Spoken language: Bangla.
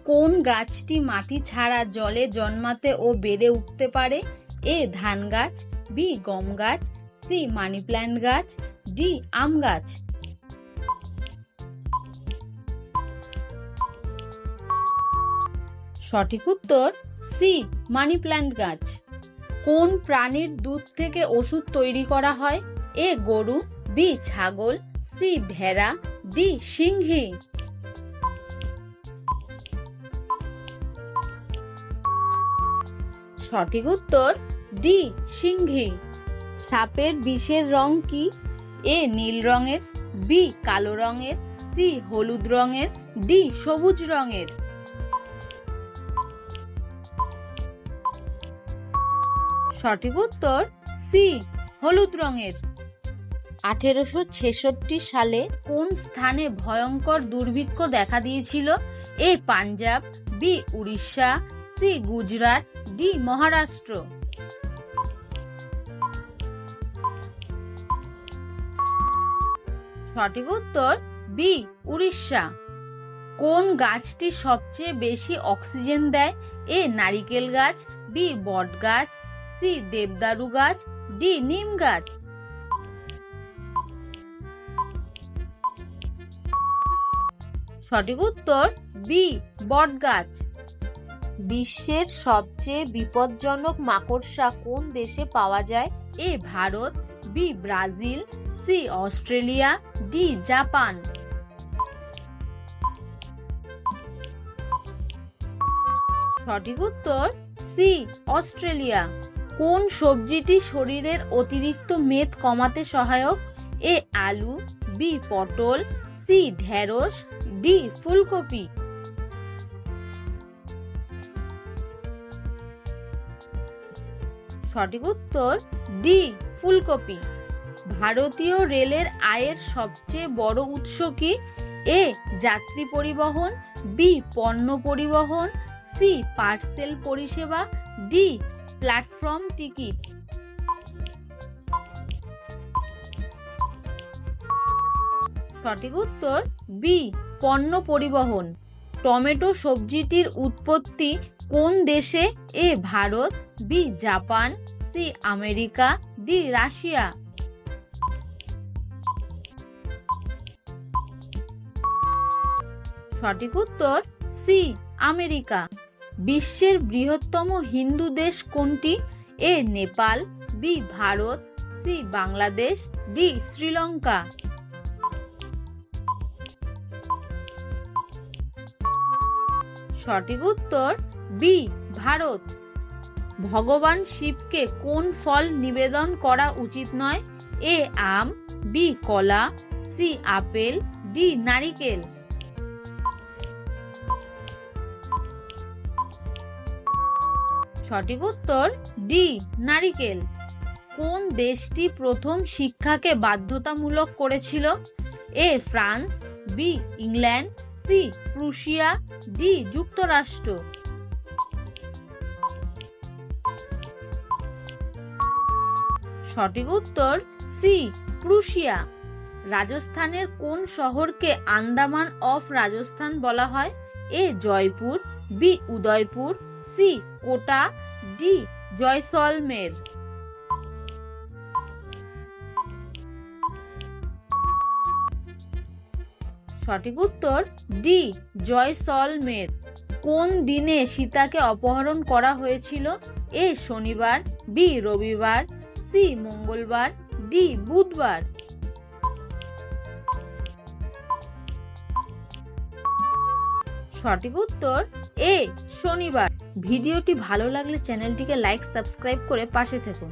কোন গাছটি মাটি ছাড়া জলে জন্মাতে ও বেড়ে উঠতে পারে? এ ধান গাছ, বি গম গাছ, সি মানি প্ল্যান্ট গাছ, ডি আম গাছ। সঠিক উত্তর সি মানি প্ল্যান্ট গাছ। কোন প্রাণীর দুধ থেকে ওষুধ তৈরি করা হয়? এ গরু, বি ছাগল, সি ভেড়া, ডি সিংহী। সঠিক উত্তর ডি সিংহী। সাপের বিষের রং কি? এ নীল রঙের, বি কালো রঙের, সি হলুদ রঙের, ডি সবুজ রঙের। সঠিক উত্তর সি হলুদ রঙের। 1866 সালে কোন স্থানে ভয়ঙ্কর দুর্ভিক্ষ দেখা দিয়েছিল? A Punjab, B Orissa, C Gujarat, D Maharashtra. সঠিক উত্তর বি উড়িষ্যা। কোন গাছটি সবচেয়ে বেশি অক্সিজেন দেয়? এ নারিকেল গাছ, বি বট গাছ, সি দেবদারু গাছ, ডি নিম গাছ। সঠিক উত্তর বি বট গাছ। বিশ্বের সবচেয়ে বিপজ্জনক মাকড়সা কোন দেশে পাওয়া যায়? A Bharat, B Brazil, C Australia, D Japan. সঠিক উত্তর সি অস্ট্রেলিয়া। কোন সবজিটি শরীরের অতিরিক্ত মেদ কমাতে সহায়ক? এ আলু, বি পটল, সি ঢেঁড়স, ডি ফুলকপি। সঠিক উত্তর ডি ফুলকপি। ভারতীয় রেলের আয়ের সবচেয়ে বড় উৎস কি? এ যাত্রী পরিবহন, বি পণ্য পরিবহন, সি পার্সেল পরিষেবা, ডি প্ল্যাটফর্ম টিকিট। সঠিক উত্তর বি পণ্য পরিবহন। টমেটো সবজিটির উৎপত্তি কোন দেশে? A Bharat, B Japan, C America, D Russia. সঠিক উত্তর সি আমেরিকা। বিশ্বের বৃহত্তম হিন্দু দেশ কোনটি? A Nepal, B Bharat, C Bangladesh, D Sri Lanka. সঠিক উত্তর বি ভারত। ভগবান শিবকে কোন ফল নিবেদন করা উচিত নয়? এ আম, বি কলা, সি আপেল, ডি নারিকেল। সঠিক উত্তর ডি নারিকেল। কোন দেশটি প্রথম শিক্ষাকে বাধ্যতামূলক করেছিল? A France, B England, C Prussia, D যুক্তরাষ্ট্র। সঠিক উত্তর সি প্রুশিয়া। রাজস্থানের কোন শহরকে আন্দামান অফ রাজস্থান বলা হয়? এ জয়পুর, বি উদয়পুর, সি কোটা, ডি জয়সলমের। সঠিক উত্তর ডি জয়সলমের। কোন দিনে সীতাকে অপহরণ করা হয়েছিল? এ শনিবার, বি রবিবার, সি মঙ্গলবার, ডি বুধবার। সঠিক উত্তর এ শনিবার। ভিডিওটি ভালো লাগলে চ্যানেলটিকে লাইক, সাবস্ক্রাইব করে পাশে থেকো।